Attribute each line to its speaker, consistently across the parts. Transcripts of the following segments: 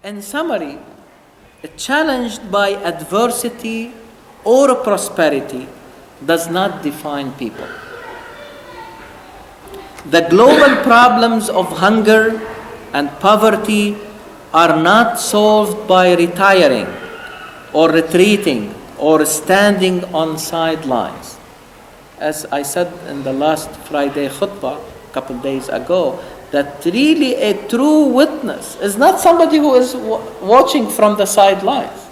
Speaker 1: In summary, challenged by adversity or prosperity does not define people. The global problems of hunger and poverty are not solved by retiring or retreating or standing on sidelines. As I said in the last Friday khutbah a couple days ago, that really a true witness is not somebody who is watching from the sidelines.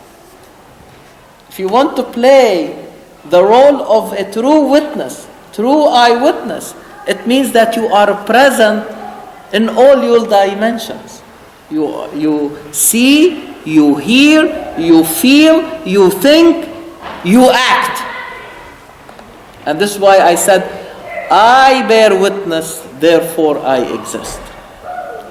Speaker 1: If you want to play the role of a true witness, true eyewitness, it means that you are present in all your dimensions. You see, you hear, you feel, you think, you act. And this is why I said, I bear witness, therefore I exist.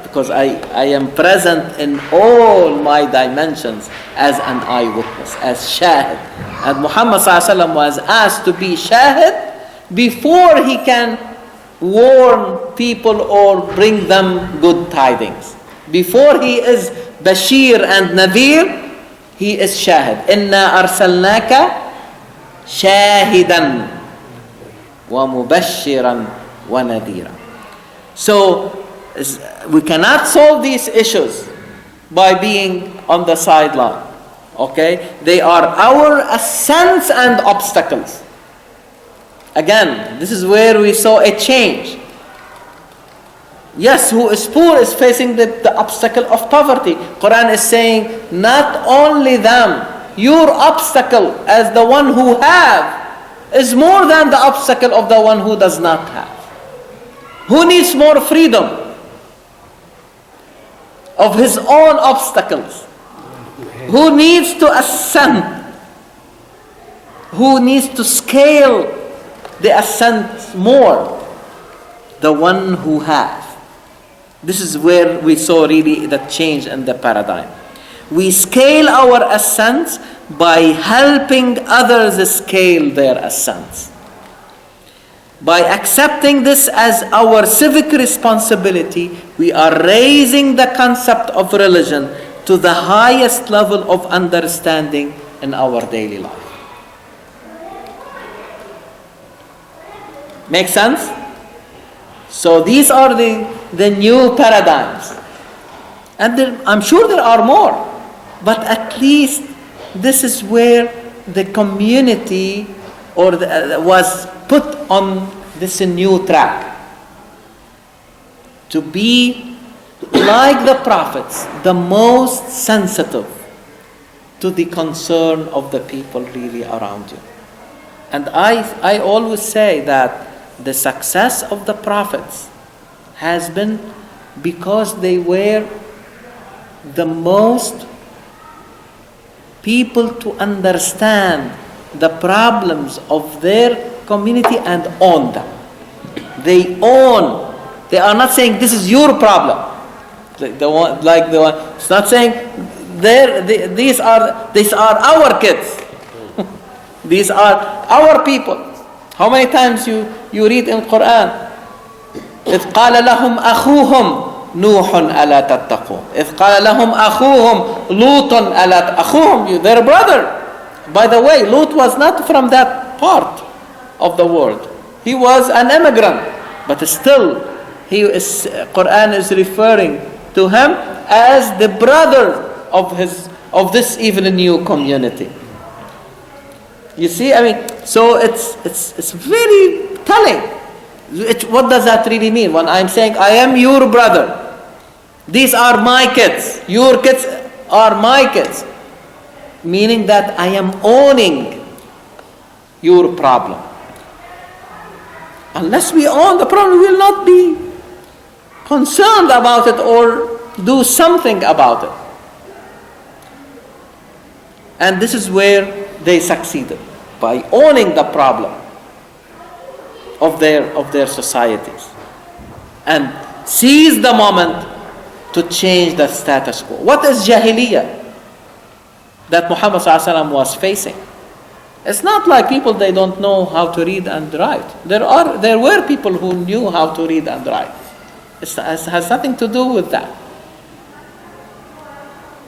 Speaker 1: Because I am present in all my dimensions as an eyewitness, as shahid. And Muhammad ﷺ was asked to be shahid before he can warn people or bring them good tidings. Before he is Bashir and Nadir, he is shahid. Inna arsalnaka shahidan wa mubashiran wa nadira. So we cannot solve these issues by being on the sideline. Okay? They are our ascents and obstacles. Again, this is where we saw a change. Yes, who is poor is facing the obstacle of poverty. Quran is saying, not only them, your obstacle as the one who have is more than the obstacle of the one who does not have. Who needs more freedom of his own obstacles? Who needs to ascend? Who needs to scale the ascent more? The one who has. This is where we saw really the change in the paradigm. We scale our ascents by helping others scale their ascents. By accepting this as our civic responsibility, we are raising the concept of religion to the highest level of understanding in our daily life. Make sense? So these are the new paradigms. And I'm sure there are more. But at least this is where the community was put on this new track. To be like the prophets, the most sensitive to the concern of the people really around you. And I always say that the success of the prophets has been because they were the most people to understand the problems of their community and own them. They own. They are not saying this is your problem. It's not saying these are our kids. These are our people. How many times you read in Quran? إذ قال لهم أخوهم نوح ألا تتقون إذ قال لهم أخوهم لوط ألا أخوهم, their brother. By the way, Lut was not from that part of the world. He was an immigrant, but still, Quran is referring to him as the brother of this even new community. You see, so it's very telling. What does that really mean? When I'm saying, I am your brother, these are my kids, your kids are my kids, meaning that I am owning your problem. Unless we own the problem, we will not be concerned about it or do something about it. And this is where they succeeded, by owning the problem of their societies and seize the moment to change the status quo. What is Jahiliyyah that Muhammad ﷺ was facing? It's not like people, they don't know how to read and write. There were people who knew how to read and write. It has nothing to do with that.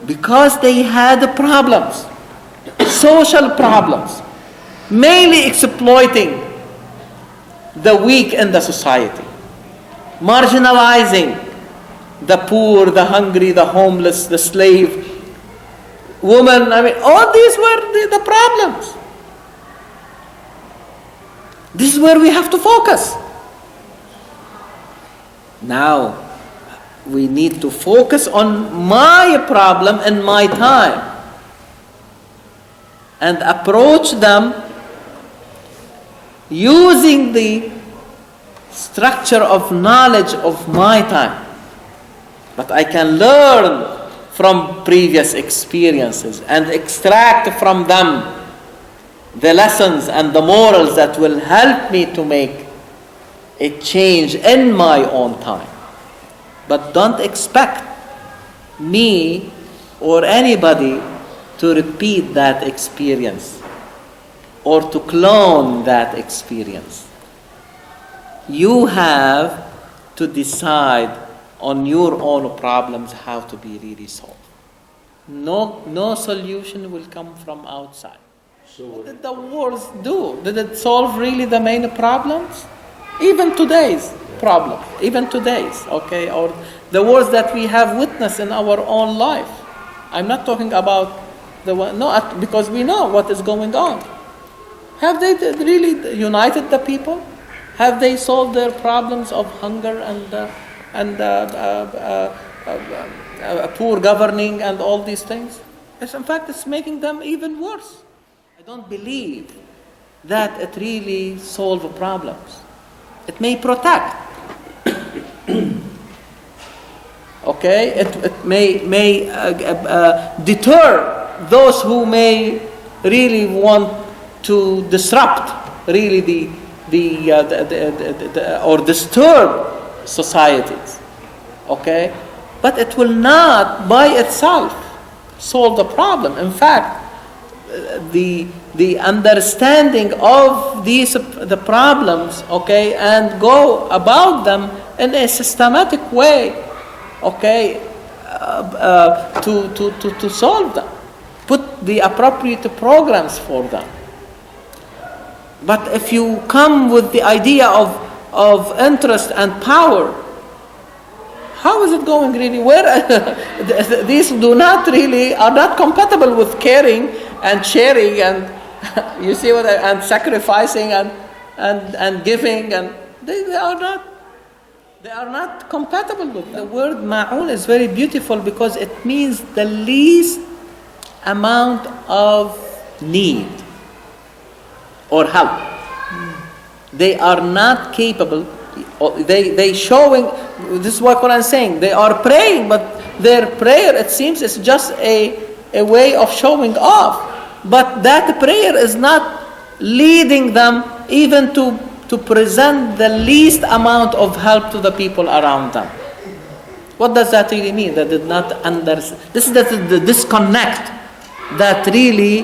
Speaker 1: Because they had problems, social problems, mainly exploiting the weak in the society, marginalizing the poor, the hungry, the homeless, the slave, women. I mean, all these were the problems. This is where we have to focus. Now, we need to focus on my problem and my time and approach them using the structure of knowledge of my time. But I can learn from previous experiences and extract from them the lessons and the morals that will help me to make a change in my own time. But don't expect me or anybody to repeat that experience or to clone that experience. You have to decide on your own problems how to be really solved. No solution will come from outside. So what did the wars do? Did it solve really the main problems? Even today's problem, even today's, okay, or the wars that we have witnessed in our own life. I'm not talking about the one, no, because we know what is going on. Have they really united the people? Have they solved their problems of hunger and poor governing and all these things? Yes, in fact, it's making them even worse. I don't believe that it really solves problems. It may protect. Okay, it may deter those who may really want to disrupt really or disturb societies. Okay, but it will not by itself solve the problem. In fact, the understanding of the problems, okay, and go about them in a systematic way, okay, to solve them, put the appropriate programs for them. But if you come with the idea of interest and power, how is it going really? Where these are not compatible with caring and sharing and you see what and sacrificing and giving, and they are not compatible with them. The word ma'un is very beautiful because it means the least amount of need or help. They are not capable. They showing, this is what Quran is saying. They are praying, but their prayer, it seems, is just a way of showing off. But that prayer is not leading them even to present the least amount of help to the people around them. What does that really mean? That did not understand. This is the disconnect that really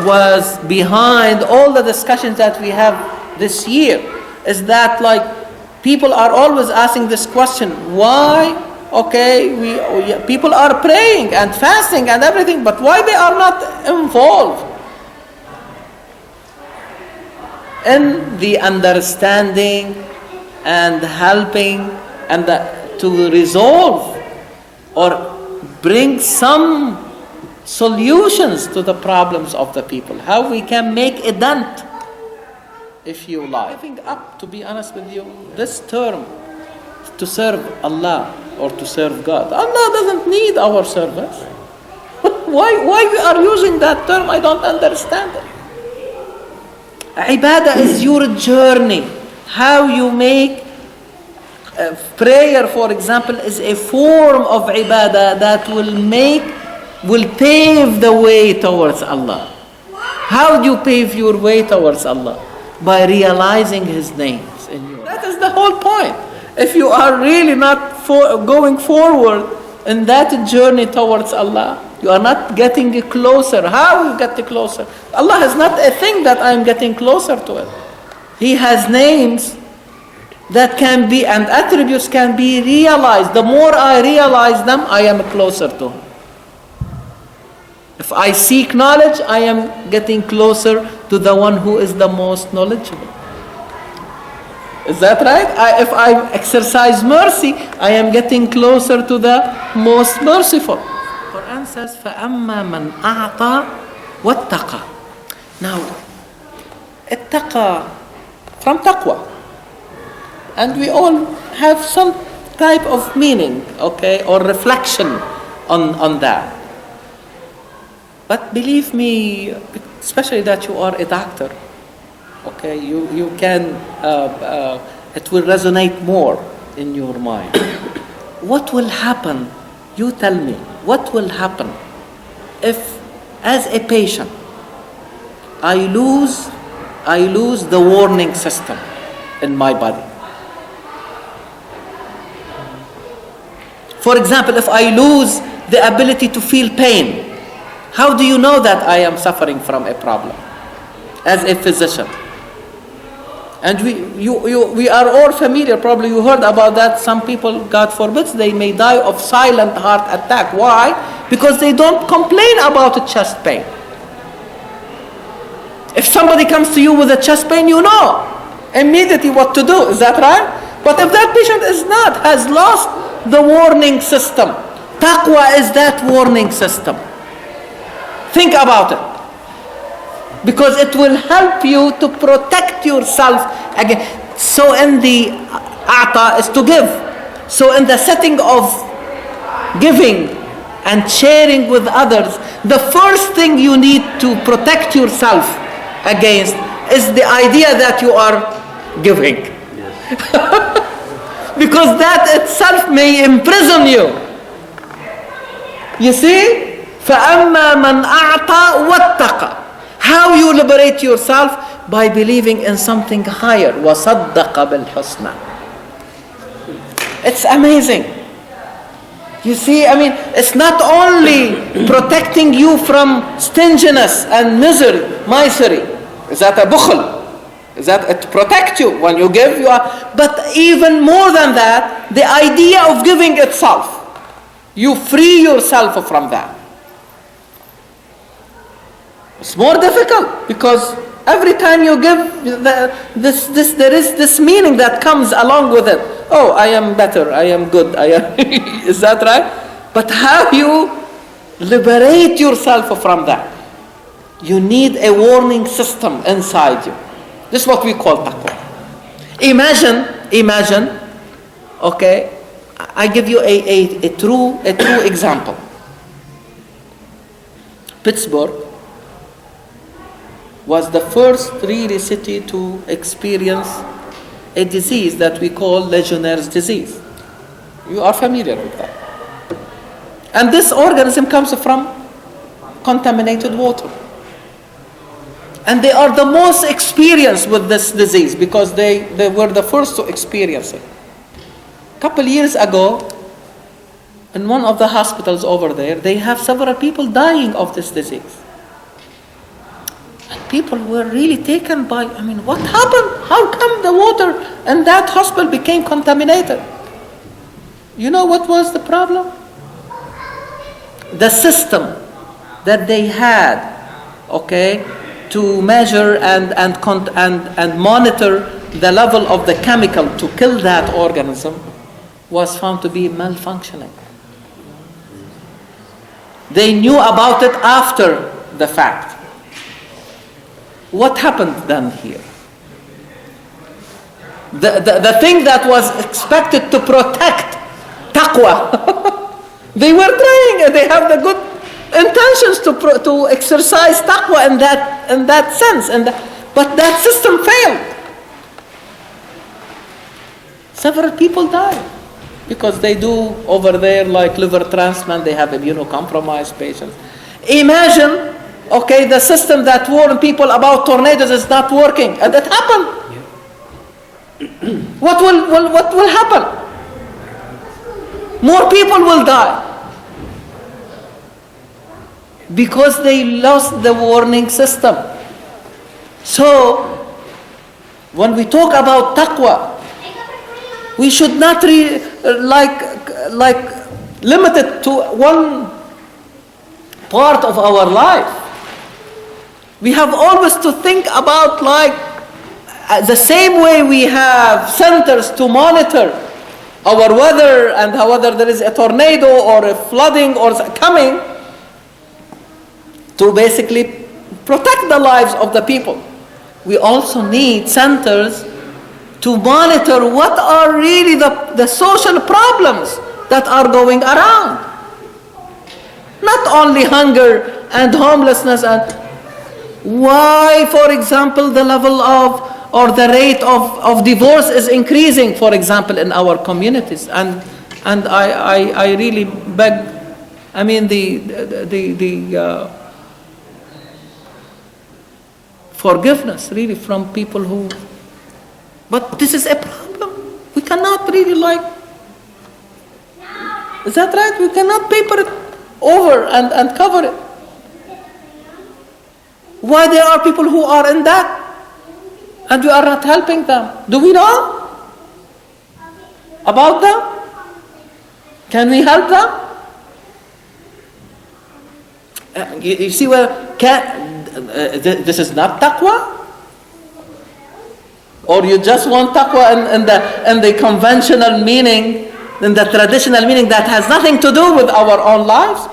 Speaker 1: was behind all the discussions that we have this year. Is that like people are always asking this question: why? Okay, people are praying and fasting and everything, but why they are not involved in the understanding and helping and to resolve or bring some solutions to the problems of the people? How we can make a dent, if you like. Giving up, to be honest with you, this term, to serve Allah or to serve God. Allah doesn't need our service. Why we are using that term? I don't understand it. Ibadah is your journey. How you make prayer, for example, is a form of ibadah that will pave the way towards Allah. How do you pave your way towards Allah? By realizing His names in you. That is the whole point. If you are really not going forward in that journey towards Allah, you are not getting closer. How you get closer? Allah is not a thing that I am getting closer to it. He has names that can be, and attributes can be realized. The more I realize them, I am closer to Him. If I seek knowledge, I am getting closer to the one who is the most knowledgeable. Is that right? If I exercise mercy, I am getting closer to the most merciful. Quran says, فَأَمَّا مَنْ أَعْطَى وَاتَّقَى. Now, ittaqa from taqwa. And we all have some type of meaning, okay, or reflection on that. But believe me, especially that you are a doctor, okay, you can, it will resonate more in your mind. What will happen, you tell me, what will happen if, as a patient, I lose the warning system in my body? For example, if I lose the ability to feel pain, how do you know that I am suffering from a problem as a physician? And we are all familiar, probably you heard about that. Some people, God forbid, they may die of silent heart attack. Why? Because they don't complain about a chest pain. If somebody comes to you with a chest pain, you know immediately what to do. Is that right? But if that patient has lost the warning system, taqwa is that warning system. Think about it. Because it will help you to protect yourself again. So in the a'ta is to give. So in the setting of giving and sharing with others, the first thing you need to protect yourself against is the idea that you are giving. Yes. Because that itself may imprison you. You see? فَأَمَّا مَنْ أَعْطَى وَاتَّقَى. How you liberate yourself? By believing in something higher. وَصَدَّقَ بِالْحُسْنَى. It's amazing. You see, I mean, it's not only protecting you from stinginess and misery. Is that a bukhl? Is that it protects you when you give? But even more than that, the idea of giving itself, you free yourself from that. It's more difficult because every time you give, there is this meaning that comes along with it. Oh, I am better, I am good, is that right? But how you liberate yourself from that? You need a warning system inside you. This is what we call taqwa. Imagine, okay, I give you a true example. Pittsburgh was the first really city to experience a disease that we call Legionnaire's disease. You are familiar with that. And this organism comes from contaminated water. And they are the most experienced with this disease because they were the first to experience it. A couple years ago, in one of the hospitals over there, they have several people dying of this disease. And people were really taken by, what happened? How come the water in that hospital became contaminated? You know what was the problem? The system that they had, okay, to measure and monitor the level of the chemical to kill that organism was found to be malfunctioning. They knew about it after the fact. What happened then here? The thing that was expected to protect taqwa, they were trying and they have the good intentions to exercise taqwa in that sense, but that system failed. Several people died because they do over there like liver transplant. They have immunocompromised patients. Imagine, okay, the system that warned people about tornadoes is not working, and that happened. What will happen? More people will die. Because they lost the warning system. So, when we talk about taqwa, we should not limit it to one part of our life. We have always to think about the same way we have centers to monitor our weather and whether there is a tornado or a flooding or coming, to basically protect the lives of the people. We also need centers to monitor what are really the social problems that are going around. Not only hunger and homelessness, and why, for example, the level of or the rate of divorce is increasing, for example, in our communities. And I really beg, I mean, the forgiveness really from people who, but this is a problem. We cannot really is that right? We cannot paper it over and cover it. Why there are people who are in that and we are not helping them? Do we know about them? Can we help them? You see where this is not taqwa? Or you just want taqwa in the conventional meaning, in the traditional meaning that has nothing to do with our own lives?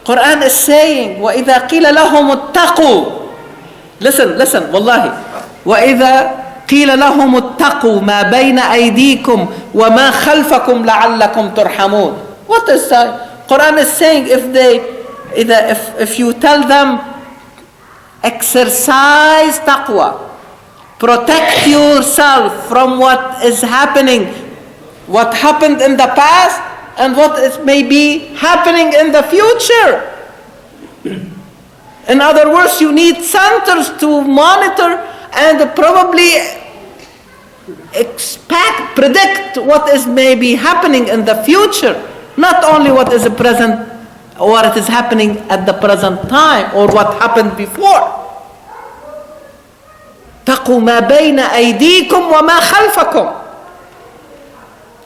Speaker 1: Quran is saying, وَإِذَا قِيلَ لَهُمُ اتَّقُوا. Listen, wallahi. وَإِذَا قِيلَ لَهُمُ اتَّقُوا مَا بَيْنَ أَيْدِيكُمْ وَمَا خَلْفَكُمْ لَعَلَّكُمْ تُرْحَمُونَ. What is that? Quran is saying if you tell them, exercise taqwa, protect yourself from what is happening, what happened in the past, and what is maybe happening in the future. In other words, you need centers to monitor and probably predict what is maybe happening in the future, not only what is present or what is happening at the present time or what happened before. تَقُوا مَا بَيْنَ أَيْدِيكُمْ وَمَا خَلْفَكُمْ.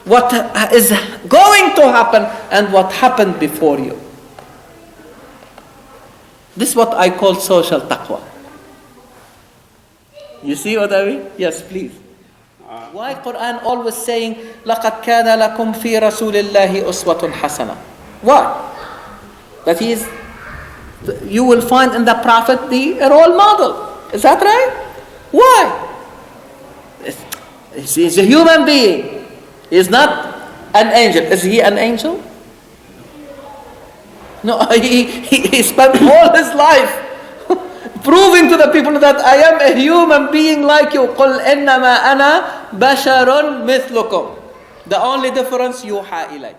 Speaker 1: What is going to happen and what happened before you. This is what I call social taqwa. You see what I mean? Yes, please. Why Quran always saying, لَقَدْ كَانَ لَكُمْ فِي رَسُولِ اللَّهِ أُسْوَةٌ حَسَنَةٌ? Why? That you will find in the Prophet a role model. Is that right? Why? He's a human being. He is not an angel. Is he an angel? No, he spent all his life proving to the people that I am a human being like you. قُلْ إِنَّمَا أَنَا بَشَرٌ مِثْلُكُمْ. The only difference, يُوحَى إِلَيْ.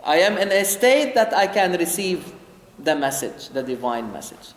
Speaker 1: I am in a state that I can receive the message, the divine message.